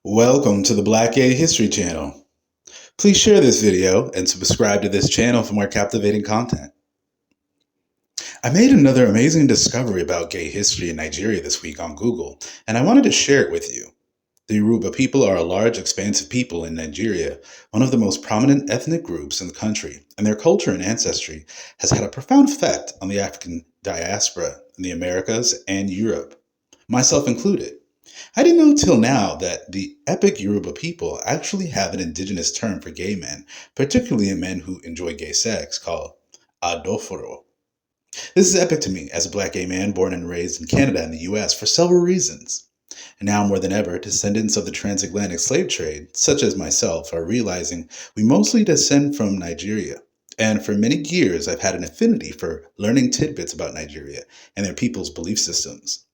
Welcome to the Black Gay History Channel. Please share this video and subscribe to this channel for more captivating content. I made another amazing discovery about gay history in Nigeria this week on Google, and I wanted to share it with you. The Yoruba people are a large, expansive people in Nigeria, one of the most prominent ethnic groups in the country, and their culture and ancestry has had a profound effect on the African diaspora in the Americas and Europe, myself included. I didn't know till now that the epic Yoruba people actually have an indigenous term for gay men, particularly in men who enjoy gay sex, called Adofuro. This is epic to me as a black gay man born and raised in Canada and the US for several reasons. And now more than ever, descendants of the transatlantic slave trade, such as myself, are realizing we mostly descend from Nigeria. And for many years, I've had an affinity for learning tidbits about Nigeria and their people's belief systems.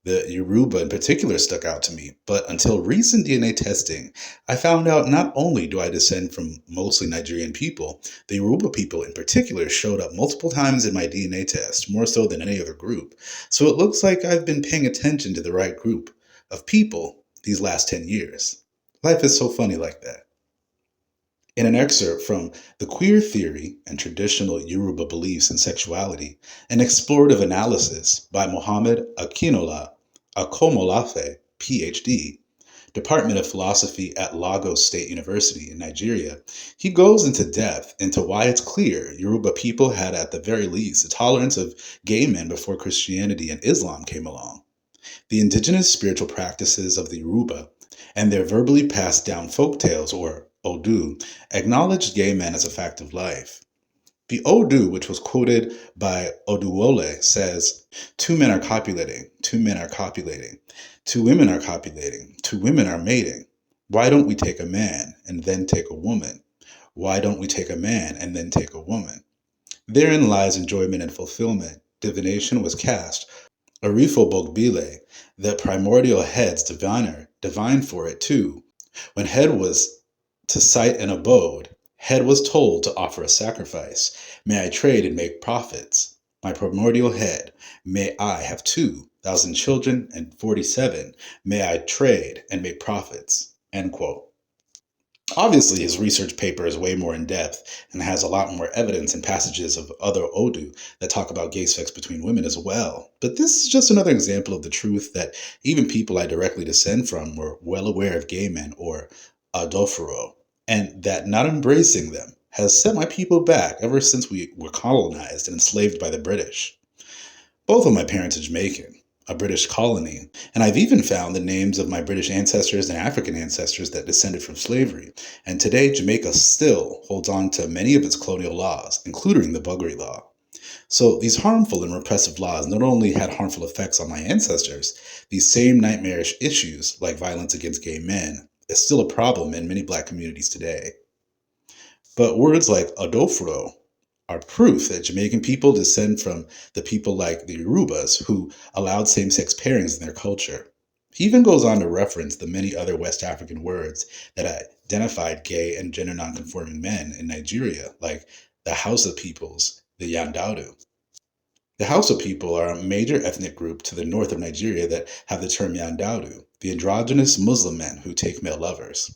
The Yoruba in particular stuck out to me, but until recent DNA testing, I found out not only do I descend from mostly Nigerian people, the Yoruba people in particular showed up multiple times in my DNA test, more so than any other group. So it looks like I've been paying attention to the right group of people these last 10 years. Life is so funny like that. In an excerpt from The Queer Theory and Traditional Yoruba Beliefs in Sexuality, an explorative analysis by Mohammed Akinola Akomolafe, PhD, Department of Philosophy at Lagos State University in Nigeria, he goes into depth into why it's clear Yoruba people had at the very least a tolerance of gay men before Christianity and Islam came along. The indigenous spiritual practices of the Yoruba and their verbally passed down folk tales, or Odu, acknowledged gay men as a fact of life. The Odu, which was quoted by Oduwole, says, two men are copulating, two men are copulating, two women are copulating, two women are mating. Why don't we take a man and then take a woman? Why don't we take a man and then take a woman? Therein lies enjoyment and fulfillment. Divination was cast. Arifo Bogbile, the primordial head's diviner, divined for it too. When head was to cite an abode, head was told to offer a sacrifice. May I trade and make profits? My primordial head, may I have 2,000 children and 47. May I trade and make profits? End quote. Obviously, his research paper is way more in depth and has a lot more evidence and passages of other Odu that talk about gay sex between women as well. But this is just another example of the truth that even people I directly descend from were well aware of gay men, or Adofuro, and that not embracing them has set my people back ever since we were colonized and enslaved by the British. Both of my parents are Jamaican, a British colony, and I've even found the names of my British ancestors and African ancestors that descended from slavery. And today, Jamaica still holds on to many of its colonial laws, including the Buggery Law. So these harmful and repressive laws not only had harmful effects on my ancestors, these same nightmarish issues, like violence against gay men, is still a problem in many black communities today. But words like Adofuro are proof that Jamaican people descend from the people like the Yorubas who allowed same-sex pairings in their culture. He even goes on to reference the many other West African words that identified gay and gender nonconforming men in Nigeria, like the Hausa peoples, the Yandaudu. The Hausa people are a major ethnic group to the north of Nigeria that have the term Yandaudu, the androgynous Muslim men who take male lovers.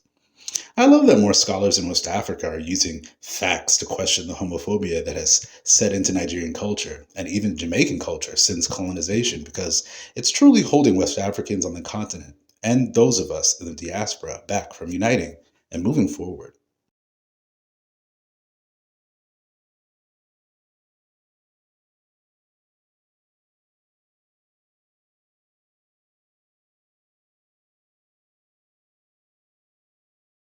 I love that more scholars in West Africa are using facts to question the homophobia that has set into Nigerian culture and even Jamaican culture since colonization, because it's truly holding West Africans on the continent and those of us in the diaspora back from uniting and moving forward.